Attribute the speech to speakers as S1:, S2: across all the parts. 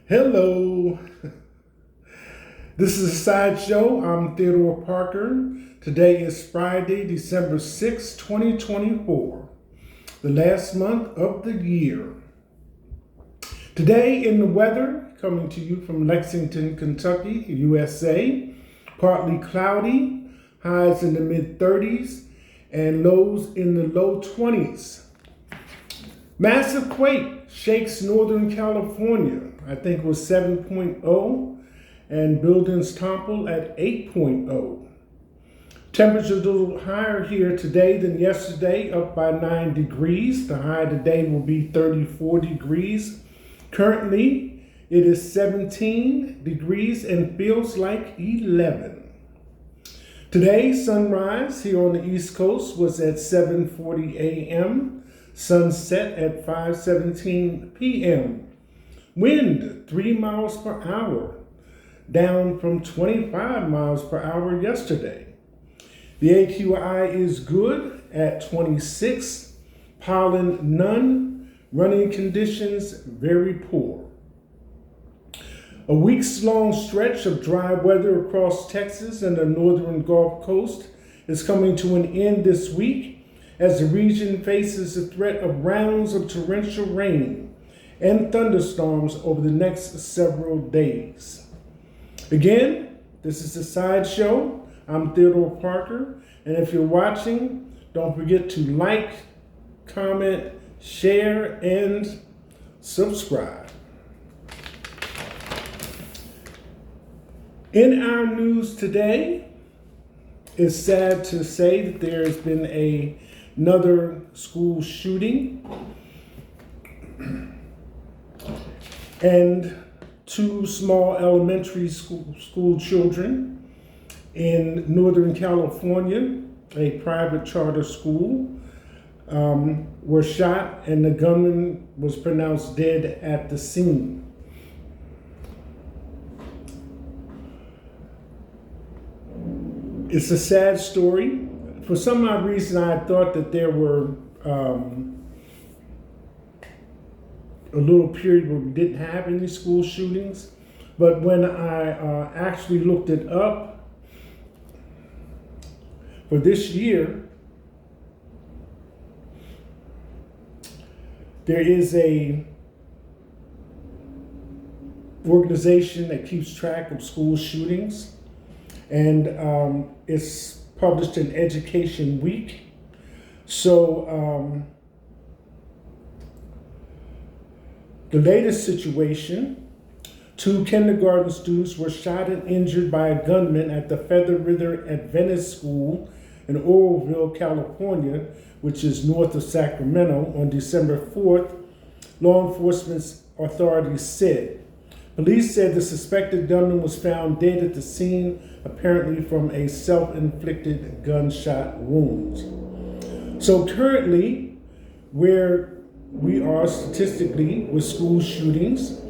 S1: Hello, this is a sideshow. I'm Theodore Parker. Today is Friday, December 6, 2024, the last month of the year. Today in the weather, coming to you from Lexington, Kentucky, USA, partly cloudy, highs in the mid 30s and lows in the low 20s. Massive quake shakes Northern California. I think it was 7.0, and buildings topple at 8.0. Temperatures a little higher here today than yesterday, up by 9 degrees. The high today will be 34 degrees. Currently, it is 17 degrees and feels like 11. Today, sunrise here on the East Coast was at 7:40 a.m., sunset at 5:17 p.m. Wind 3 miles per hour, down from 25 miles per hour yesterday. The AQI is good at 26, pollen none, running conditions very poor. A week's long stretch of dry weather across Texas and the northern Gulf Coast is coming to an end this week as the region faces the threat of rounds of torrential rain and thunderstorms over the next several days. Again, this is a sideshow. I'm Theodore Parker, and if you're watching, don't forget to like, comment, share, and subscribe. In our news today, it's sad to say that there has been another school shooting and 2 small elementary school children in Northern California, a private charter school, were shot, and the gunman was pronounced dead at the scene. It's a sad story. For some odd reason, I thought that there were a little period where we didn't have any school shootings, but when I actually looked it up for this year, there is a organization that keeps track of school shootings, and it's published in Education Week. So the latest situation, 2 kindergarten students were shot and injured by a gunman at the Feather River Adventist School in Oroville, California, which is north of Sacramento, on December 4th, law enforcement authorities said. Police said the suspected gunman was found dead at the scene, apparently from a self-inflicted gunshot wound. So currently, where we are statistically with school shootings,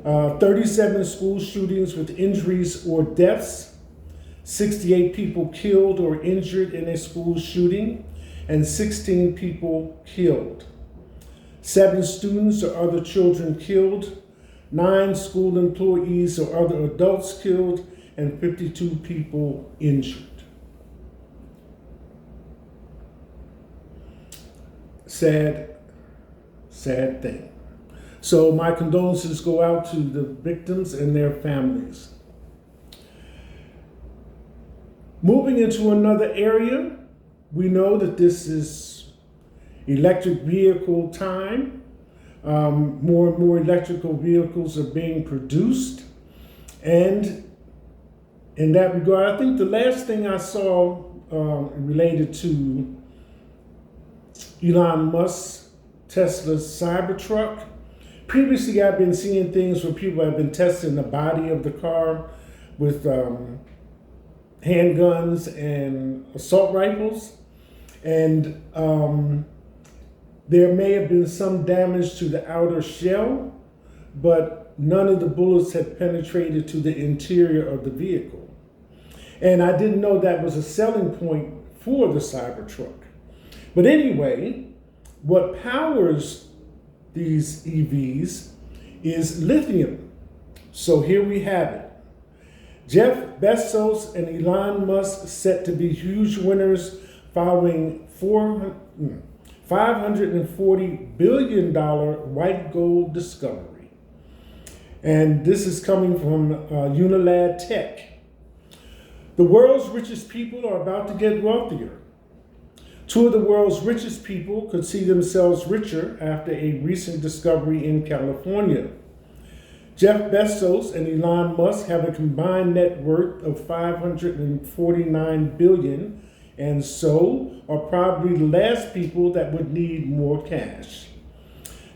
S1: 37 school shootings with injuries or deaths, 68 people killed or injured in a school shooting, and 16 people killed. 7 students or other children killed, 9 school employees or other adults killed, and 52 people injured. Sad thing. So my condolences go out to the victims and their families. Moving into another area, we know that this is electric vehicle time. More and more electrical vehicles are being produced. And in that regard, I think the last thing I saw related to Elon Musk's Tesla's Cybertruck. Previously, I've been seeing things where people have been testing the body of the car with handguns and assault rifles. And there may have been some damage to the outer shell, but none of the bullets had penetrated to the interior of the vehicle. And I didn't know that was a selling point for the Cybertruck. But anyway, what powers these EVs is lithium. So here we have it. Jeff Bezos and Elon Musk set to be huge winners following $540 billion white gold discovery. And this is coming from Unilad Tech. The world's richest people are about to get wealthier. Two of the world's richest people could see themselves richer after a recent discovery in California. Jeff Bezos and Elon Musk have a combined net worth of $549 billion, and so are probably the last people that would need more cash.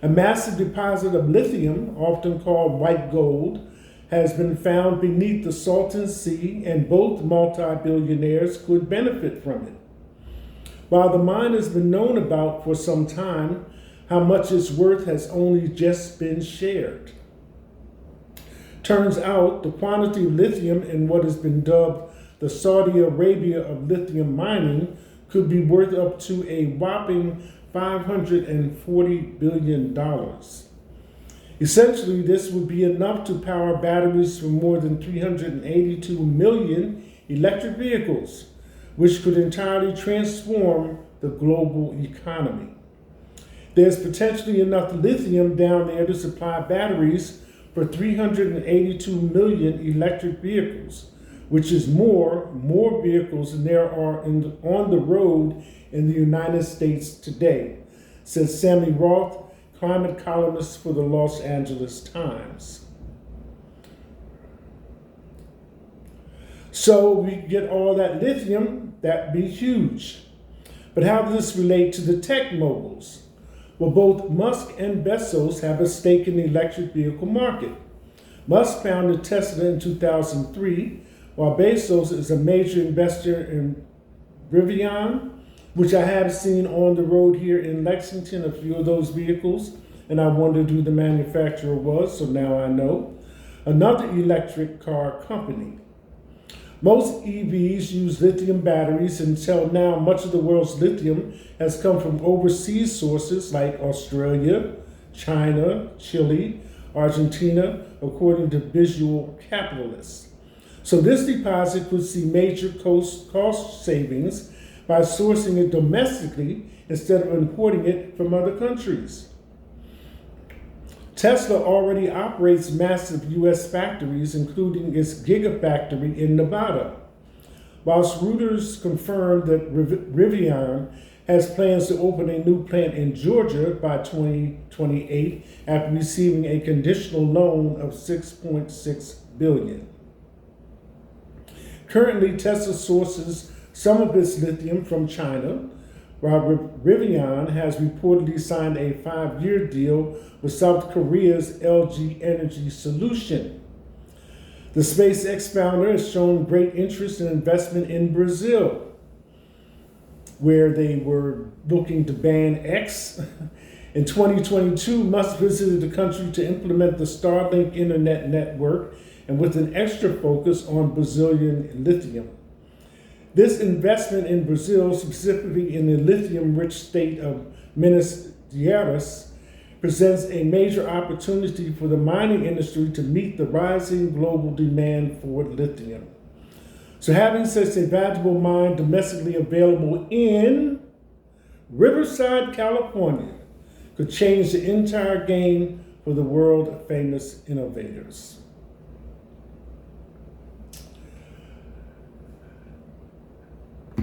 S1: A massive deposit of lithium, often called white gold, has been found beneath the Salton Sea, and both multi-billionaires could benefit from it. While the mine has been known about for some time, how much it's worth has only just been shared. Turns out the quantity of lithium in what has been dubbed the Saudi Arabia of lithium mining could be worth up to a whopping $540 billion. Essentially, this would be enough to power batteries for more than 382 million electric vehicles, which could entirely transform the global economy. There's potentially enough lithium down there to supply batteries for 382 million electric vehicles, which is more vehicles than there are on the road in the United States today, says Sammy Roth, climate columnist for the Los Angeles Times. So we get all that lithium, that'd be huge. But how does this relate to the tech moguls? Well, both Musk and Bezos have a stake in the electric vehicle market. Musk founded Tesla in 2003, while Bezos is a major investor in Rivian, which I have seen on the road here in Lexington, a few of those vehicles, and I wondered who the manufacturer was, so now I know. Another electric car company. Most EVs use lithium batteries. Until now, much of the world's lithium has come from overseas sources like Australia, China, Chile, Argentina, according to Visual Capitalists. So this deposit could see major cost savings by sourcing it domestically instead of importing it from other countries. Tesla already operates massive U.S. factories, including its Gigafactory in Nevada, whilst Reuters confirmed that Rivian has plans to open a new plant in Georgia by 2028 after receiving a conditional loan of $6.6 billion. Currently, Tesla sources some of its lithium from China, while Rivian has reportedly signed a 5-year deal with South Korea's LG Energy Solution. The SpaceX founder has shown great interest in investment in Brazil, where they were looking to ban X. In 2022, Musk visited the country to implement the Starlink internet network, and with an extra focus on Brazilian lithium. This investment in Brazil, specifically in the lithium-rich state of Minas Gerais, presents a major opportunity for the mining industry to meet the rising global demand for lithium. So having such a valuable mine domestically available in Riverside, California, could change the entire game for the world-famous innovators.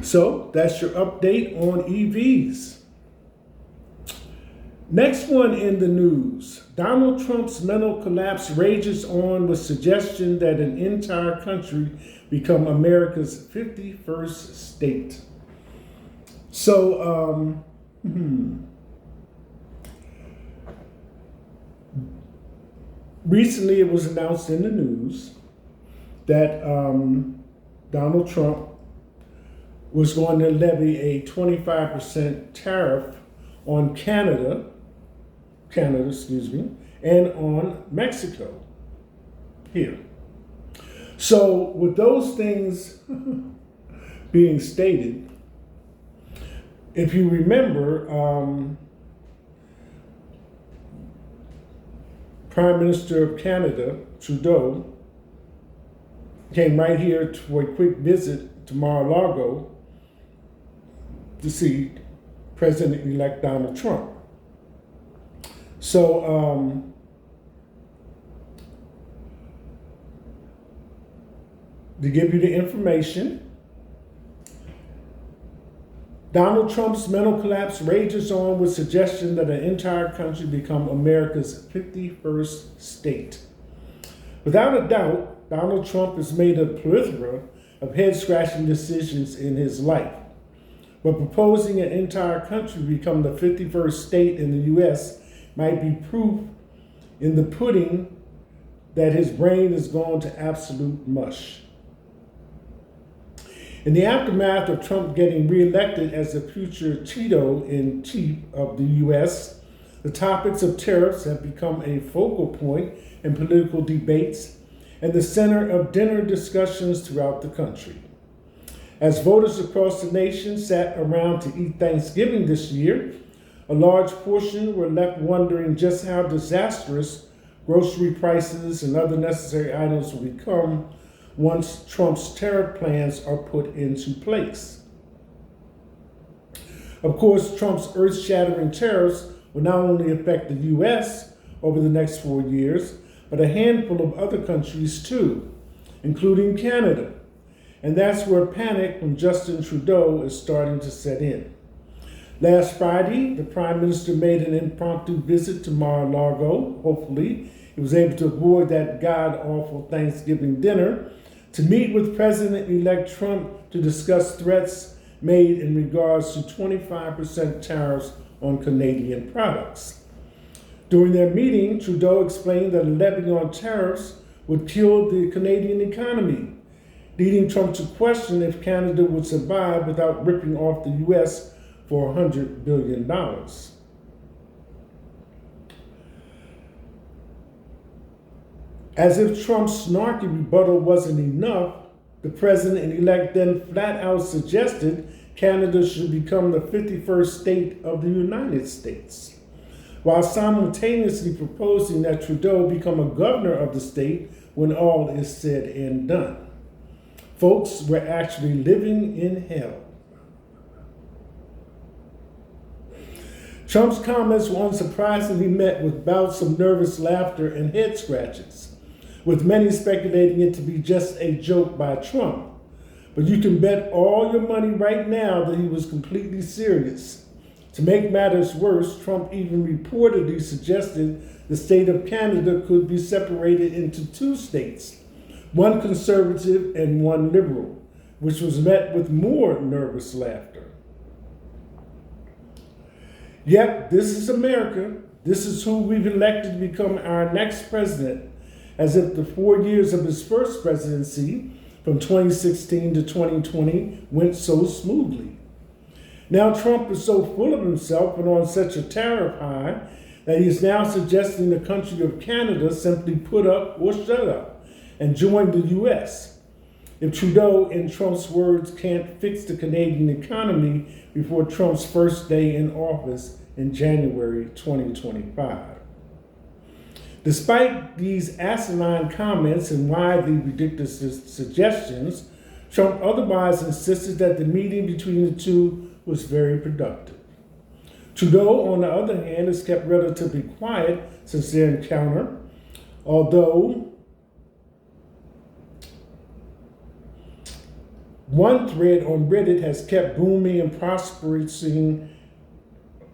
S1: So that's your update on EVs. Next one in the news. Donald Trump's mental collapse rages on with suggestion that an entire country become America's 51st state. So, recently it was announced in the news that Donald Trump was going to levy a 25% tariff on Canada, and on Mexico here. So with those things being stated, if you remember, Prime Minister of Canada, Trudeau, came right here for a quick visit to Mar-a-Lago to see President-elect Donald Trump. So, to give you the information, Donald Trump's mental collapse rages on with suggestion that an entire country become America's 51st state. Without a doubt, Donald Trump has made a plethora of head-scratching decisions in his life. But proposing an entire country become the 51st state in the U.S. might be proof in the pudding that his brain has gone to absolute mush. In the aftermath of Trump getting reelected as the future Cheeto-in-chief of the U.S., the topics of tariffs have become a focal point in political debates and the center of dinner discussions throughout the country. As voters across the nation sat around to eat Thanksgiving this year, a large portion were left wondering just how disastrous grocery prices and other necessary items will become once Trump's tariff plans are put into place. Of course, Trump's earth-shattering tariffs will not only affect the U.S. over the next 4 years, but a handful of other countries too, including Canada. And that's where panic from Justin Trudeau is starting to set in. Last Friday, the Prime Minister made an impromptu visit to Mar-a-Lago. Hopefully, he was able to avoid that god-awful Thanksgiving dinner to meet with President-elect Trump to discuss threats made in regards to 25% tariffs on Canadian products. During their meeting, Trudeau explained that a levy on tariffs would kill the Canadian economy, leading Trump to question if Canada would survive without ripping off the U.S. for $100 billion. As if Trump's snarky rebuttal wasn't enough, the president-elect then flat out suggested Canada should become the 51st state of the United States, while simultaneously proposing that Trudeau become a governor of the state when all is said and done. Folks, we're actually living in hell. Trump's comments were unsurprisingly met with bouts of nervous laughter and head scratches, with many speculating it to be just a joke by Trump. But you can bet all your money right now that he was completely serious. To make matters worse, Trump even reportedly suggested the state of Canada could be separated into two states, one conservative and one liberal, which was met with more nervous laughter. Yep, this is America. This is who we've elected to become our next president, as if the 4 years of his first presidency, from 2016 to 2020, went so smoothly. Now Trump is so full of himself and on such a tariff high that he is now suggesting the country of Canada simply put up or shut up and join the U.S. if Trudeau, in Trump's words, can't fix the Canadian economy before Trump's first day in office in January 2025. Despite these asinine comments and widely ridiculous suggestions, Trump otherwise insisted that the meeting between the two was very productive. Trudeau, on the other hand, has kept relatively quiet since their encounter, although one thread on Reddit has kept booming and prospering,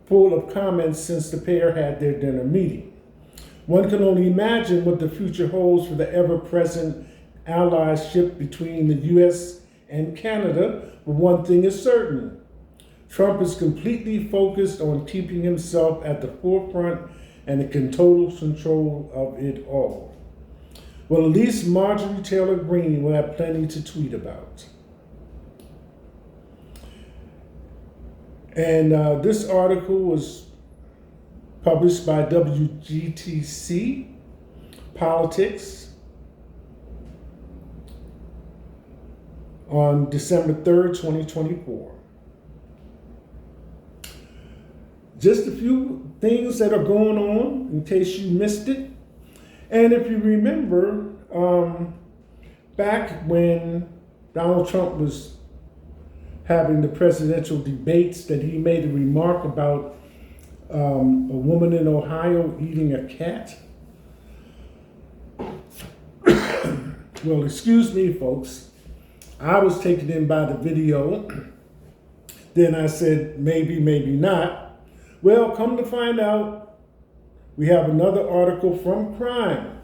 S1: full of comments since the pair had their dinner meeting. One can only imagine what the future holds for the ever-present allyship between the U.S. and Canada, but one thing is certain. Trump is completely focused on keeping himself at the forefront and in total control of it all. Well, at least Marjorie Taylor Greene will have plenty to tweet about. And this article was published by WGTC Politics on December 3rd, 2024. Just a few things that are going on in case you missed it. And if you remember, back when Donald Trump was having the presidential debates, that he made a remark about a woman in Ohio eating a cat. Well, excuse me, folks. I was taken in by the video. Then I said, maybe, maybe not. Well, come to find out, we have another article from Crime.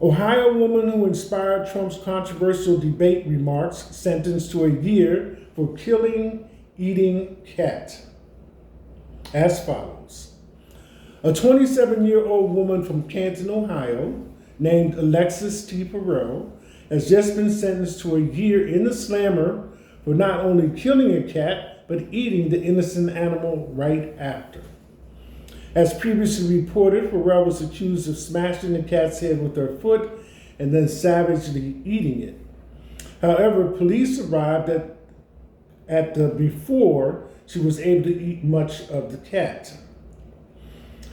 S1: Ohio woman who inspired Trump's controversial debate remarks sentenced to a year for killing eating cat. As follows. A 27-year-old woman from Canton, Ohio, named Alexis T. Farrell, has just been sentenced to a year in the slammer for not only killing a cat, but eating the innocent animal right after. As previously reported, Farrell was accused of smashing the cat's head with her foot and then savagely eating it. However, police arrived before she was able to eat much of the cat.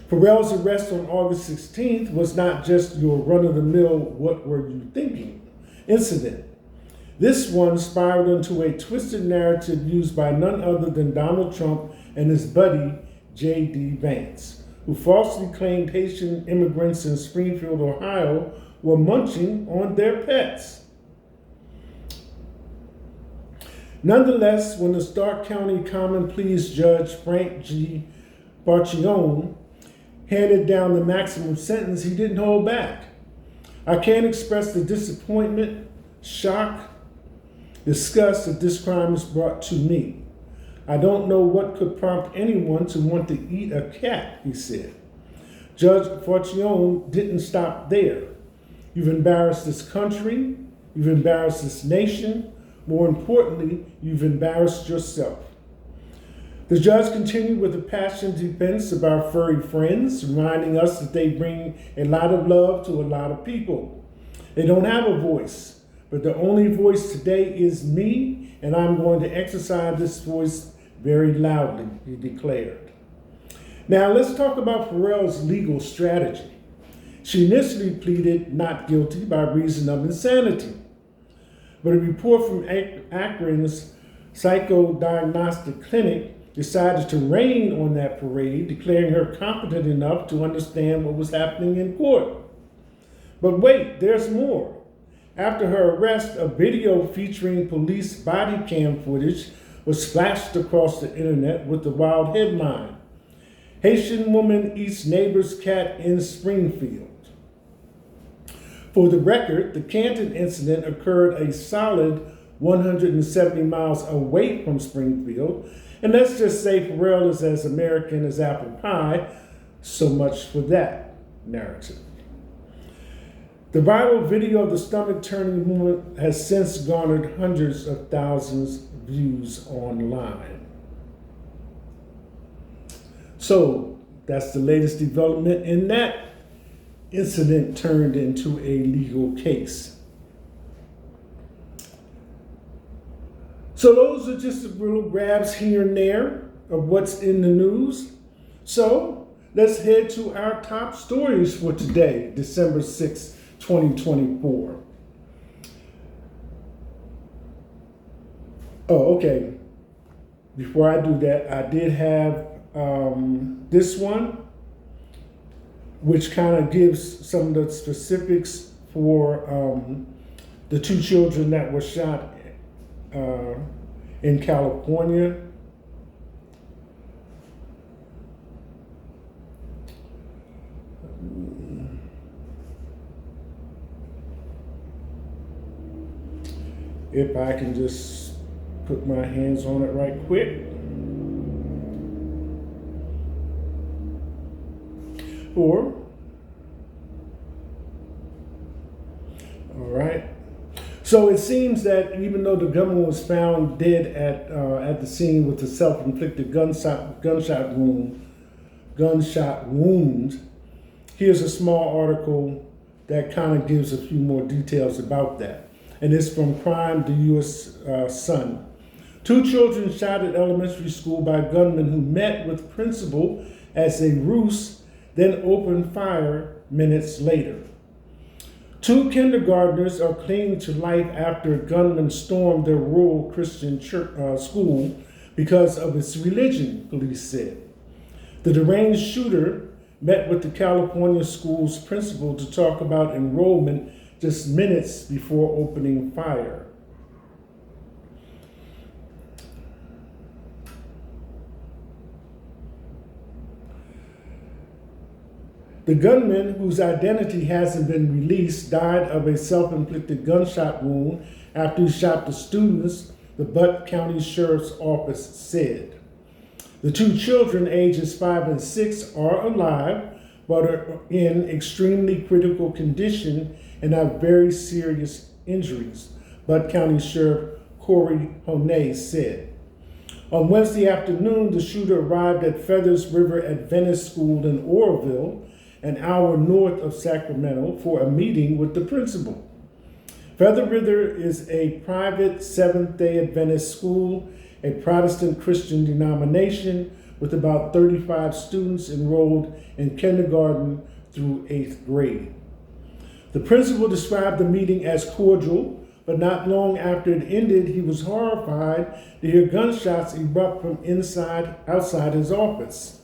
S1: Farrell's arrest on August 16th was not just your run-of-the-mill "what were you thinking" incident. This one spiraled into a twisted narrative used by none other than Donald Trump and his buddy, J.D. Vance, who falsely claimed Haitian immigrants in Springfield, Ohio, were munching on their pets. Nonetheless, when the Stark County Common Pleas Judge Frank G. Barchione handed down the maximum sentence, he didn't hold back. I can't express the disappointment, shock, disgust that this crime has brought to me. I don't know what could prompt anyone to want to eat a cat, he said. Judge Barchione didn't stop there. You've embarrassed this country, you've embarrassed this nation, more importantly, you've embarrassed yourself. The judge continued with a passionate defense of our furry friends, reminding us that they bring a lot of love to a lot of people. They don't have a voice, but the only voice today is me, and I'm going to exercise this voice very loudly, he declared. Now let's talk about Farrell's legal strategy. She initially pleaded not guilty by reason of insanity, but a report from Akron's psychodiagnostic clinic decided to rain on that parade, declaring her competent enough to understand what was happening in court. But wait, there's more. After her arrest, a video featuring police body cam footage was splashed across the internet with the wild headline, "Haitian woman eats neighbor's cat in Springfield." For the record, the Canton incident occurred a solid 170 miles away from Springfield, and let's just say Farrell is as American as apple pie, so much for that narrative. The viral video of the stomach-turning woman has since garnered hundreds of thousands of views online. So that's the latest development in that incident turned into a legal case. So those are just little grabs here and there of what's in the news. So let's head to our top stories for today, December 6th, 2024. Oh, okay. Before I do that, I did have this one, which kind of gives some of the specifics for the two children that were shot in California. If I can just put my hands on it right quick. All right. So it seems that even though the gunman was found dead at the scene with a self-inflicted gunshot wound, here's a small article that kind of gives a few more details about that. And it's from Crime, the U.S. Sun. Two children shot at elementary school by gunmen who met with principal as a ruse then opened fire minutes later. 2 kindergartners are clinging to life after a gunman stormed their rural Christian school because of its religion, police said. The deranged shooter met with the California school's principal to talk about enrollment just minutes before opening fire. The gunman, whose identity hasn't been released, died of a self-inflicted gunshot wound after he shot the students, the Butte County Sheriff's Office said. The 2 children, ages 5 and 6, are alive, but are in extremely critical condition and have very serious injuries, Butte County Sheriff Corey Honey said. On Wednesday afternoon, the shooter arrived at Feathers River Adventist School in Oroville, an hour north of Sacramento, for a meeting with the principal. Feather River is a private Seventh-day Adventist school, a Protestant Christian denomination with about 35 students enrolled in kindergarten through 8th grade. The principal described the meeting as cordial, but not long after it ended, he was horrified to hear gunshots erupt from outside his office.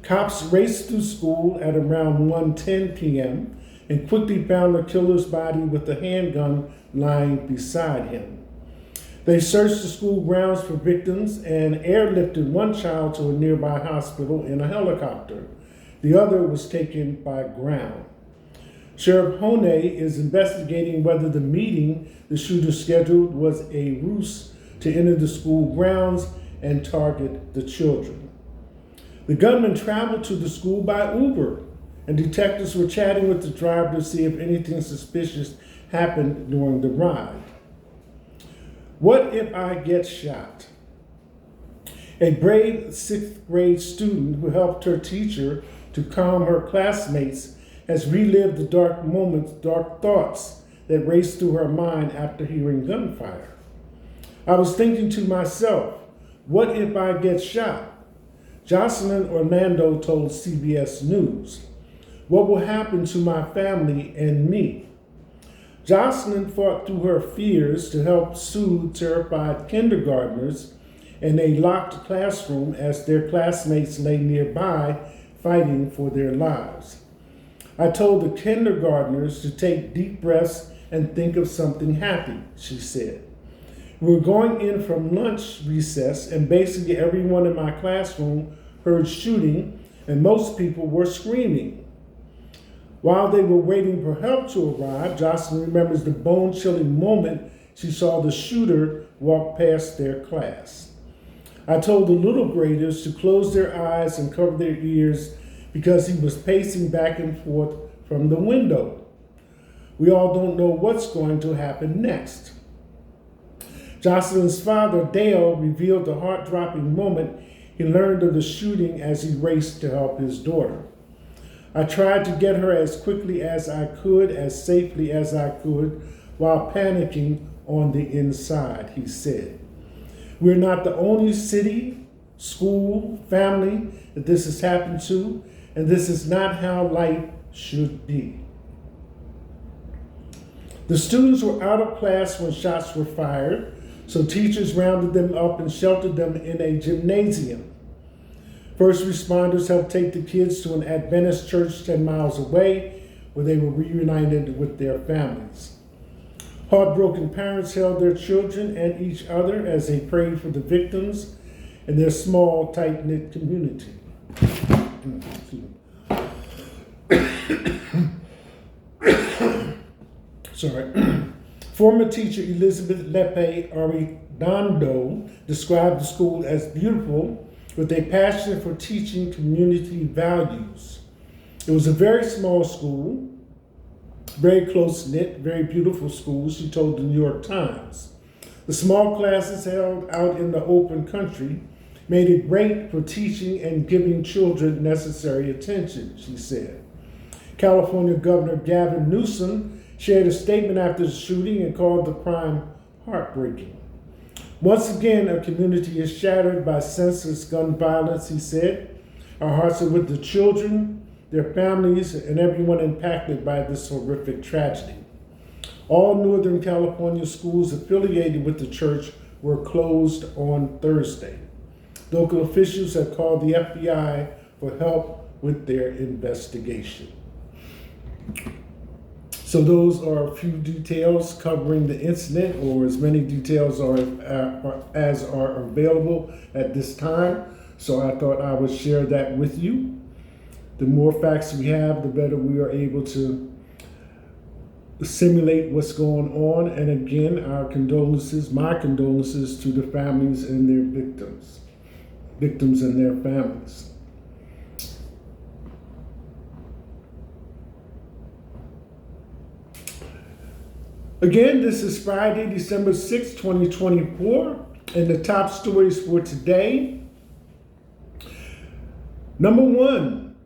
S1: Cops raced through school at around 1:10 p.m. and quickly found the killer's body with a handgun lying beside him. They searched the school grounds for victims and airlifted one child to a nearby hospital in a helicopter. The other was taken by ground. Sheriff Honey is investigating whether the meeting the shooter scheduled was a ruse to enter the school grounds and target the children. The gunman traveled to the school by Uber, and detectives were chatting with the driver to see if anything suspicious happened during the ride. What if I get shot? A brave 6th grade student who helped her teacher to calm her classmates has relived the dark thoughts that raced through her mind after hearing gunfire. I was thinking to myself, what if I get shot? Jocelyn Orlando told CBS News. What will happen to my family and me? Jocelyn fought through her fears to help soothe terrified kindergartners in a locked classroom as their classmates lay nearby fighting for their lives. I told the kindergartners to take deep breaths and think of something happy, she said. We were going in from lunch recess, and basically everyone in my classroom heard shooting, and most people were screaming. While they were waiting for help to arrive, Jocelyn remembers the bone-chilling moment she saw the shooter walk past their class. I told the little graders to close their eyes and cover their ears because he was pacing back and forth from the window. We all don't know what's going to happen next. Jocelyn's father, Dale, revealed the heart-dropping moment he learned of the shooting as he raced to help his daughter. I tried to get her as quickly as I could, as safely as I could, while panicking on the inside, he said. We're not the only city, school, family that this has happened to, and this is not how life should be. The students were out of class when shots were fired, so teachers rounded them up and sheltered them in a gymnasium. First responders helped take the kids to an Adventist church 10 miles away, where they were reunited with their families. Heartbroken parents held their children and each other as they prayed for the victims in their small, tight-knit community. Former teacher Elizabeth Lepe Arredondo described the school as beautiful, with a passion for teaching community values. It was a very small school, very close-knit, very beautiful school, she told the New York Times. The small classes held out in the open country made it great for teaching and giving children necessary attention, she said. California Governor Gavin Newsom shared a statement after the shooting and called the crime heartbreaking. Once again, a community is shattered by senseless gun violence, he said. Our hearts are with the children, their families, and everyone impacted by this horrific tragedy. All Northern California schools affiliated with the church were closed on Thursday. Local officials have called the FBI for help with their investigation. So those are a few details covering the incident, or as many details as are available at this time. So I thought I would share that with you. The more facts we have, the better we are able to simulate what's going on. And again, my condolences to the families and their victims and their families. Again, this is Friday, December 6, 2024, and the top stories for today. Number one,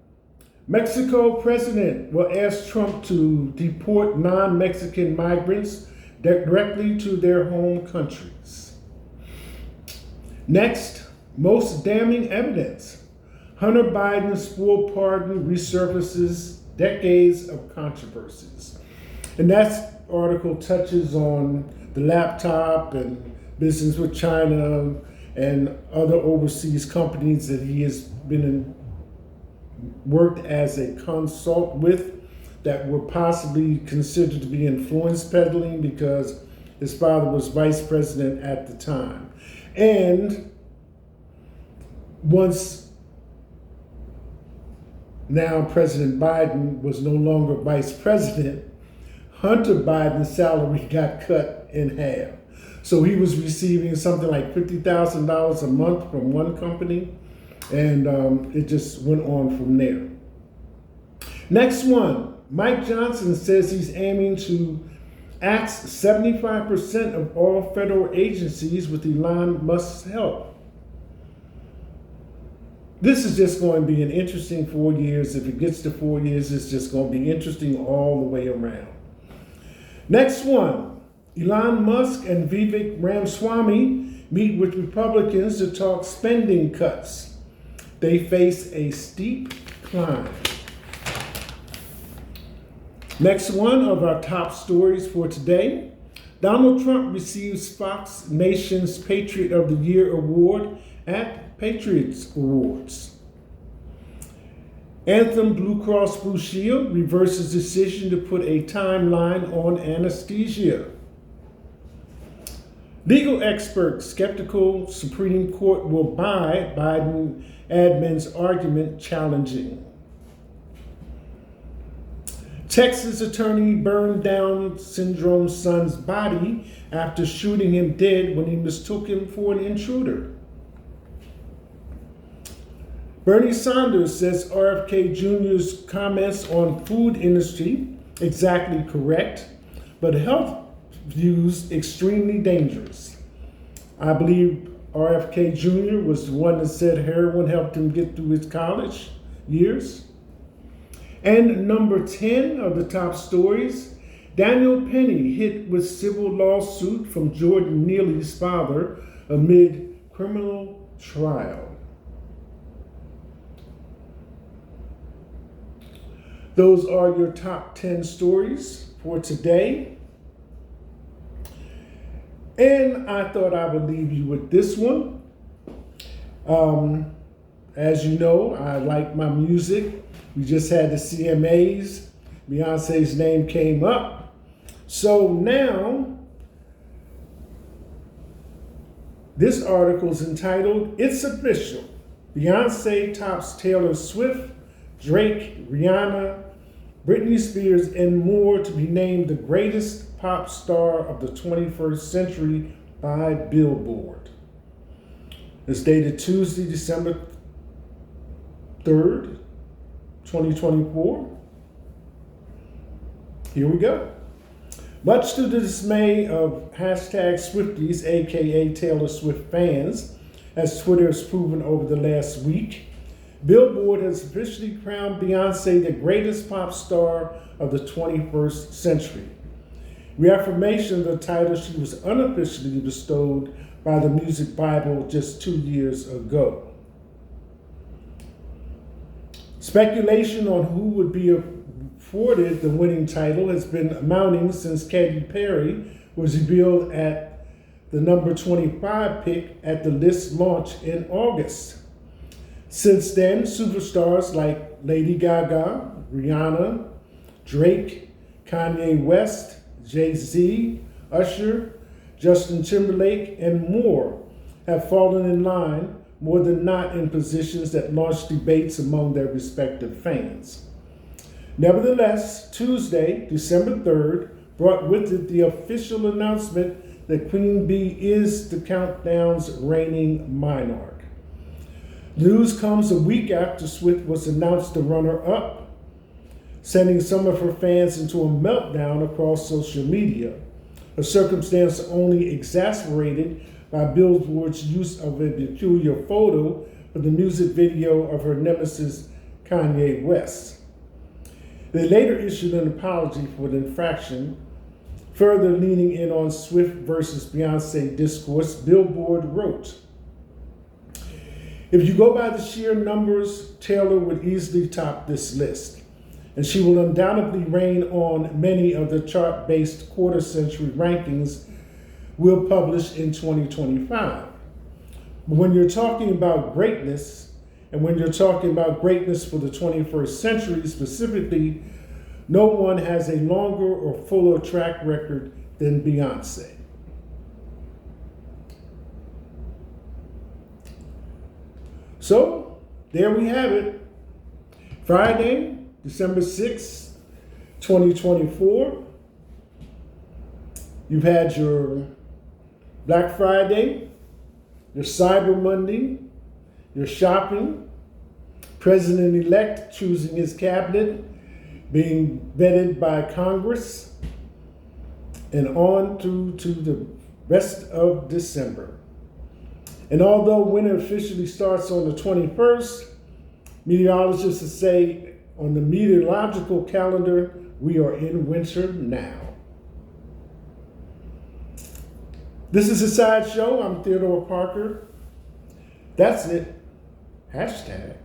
S1: Mexico president will ask Trump to deport non-Mexican migrants directly to their home countries. Next, most damning evidence. Hunter Biden's full pardon resurfaces decades of controversies. And that article touches on the laptop and business with China and other overseas companies that he has worked as a consult with that were possibly considered to be influence peddling because his father was vice president at the time. And once now President Biden was no longer vice president, Hunter Biden's salary got cut in half. So he was receiving something like $50,000 a month from one company, and it just went on from there. Next one, Mike Johnson says he's aiming to axe 75% of all federal agencies with Elon Musk's help. This is just going to be an interesting 4 years. If it gets to 4 years, it's just going to be interesting all the way around. Next one, Elon Musk and Vivek Ramaswamy meet with Republicans to talk spending cuts. They face a steep climb. Next one of our top stories for today, Donald Trump receives Fox Nation's Patriot of the Year award at Patriots Awards. Anthem Blue Cross Blue Shield reverses decision to put a timeline on anesthesia. Legal experts skeptical Supreme Court will buy Biden admin's argument challenging. Texas attorney burned down Syndrome's son's body after shooting him dead when he mistook him for an intruder. Bernie Sanders says RFK Jr.'s comments on food industry exactly correct, but health views extremely dangerous. I believe RFK Jr. was the one that said heroin helped him get through his college years. And number 10 of the top stories, Daniel Penny hit with civil lawsuit from Jordan Neely's father amid criminal trial. Those are your top 10 stories for today. And I thought I would leave you with this one. As you know, I like my music. We just had the CMAs. Beyonce's name came up. So now, this article is entitled, It's Official. Beyonce tops Taylor Swift, Drake, Rihanna, Britney Spears, and more to be named the greatest pop star of the 21st century by Billboard. It's dated Tuesday, December 3rd, 2024. Here we go. Much to the dismay of hashtag Swifties, aka Taylor Swift fans, as Twitter has proven over the last week, Billboard has officially crowned Beyonce the greatest pop star of the 21st century. Reaffirmation of the title she was unofficially bestowed by the Music Bible just 2 years ago. Speculation on who would be afforded the winning title has been mounting since Katy Perry was revealed at the number 25 pick at the list launch in August. Since then, superstars like Lady Gaga, Rihanna, Drake, Kanye West, Jay-Z, Usher, Justin Timberlake, and more have fallen in line more than not in positions that launch debates among their respective fans. Nevertheless, Tuesday, December 3rd, brought with it the official announcement that Queen Bee is the countdown's reigning monarch. News comes a week after Swift was announced the runner-up, sending some of her fans into a meltdown across social media, a circumstance only exacerbated by Billboard's use of a peculiar photo for the music video of her nemesis, Kanye West. They later issued an apology for the infraction, further leaning in on Swift versus Beyonce discourse. Billboard wrote, "If you go by the sheer numbers, Taylor would easily top this list, and she will undoubtedly reign on many of the chart-based quarter-century rankings we'll publish in 2025. But when you're talking about greatness, and when you're talking about greatness for the 21st century specifically, no one has a longer or fuller track record than Beyonce." So, there we have it. Friday, December 6th, 2024. You've had your Black Friday, your Cyber Monday, your shopping, President-elect choosing his cabinet, being vetted by Congress, and on through to the rest of December. And although winter officially starts on the 21st, meteorologists say on the meteorological calendar, we are in winter now. This is a Sideshow. I'm Theodore Parker. That's it. Hashtag.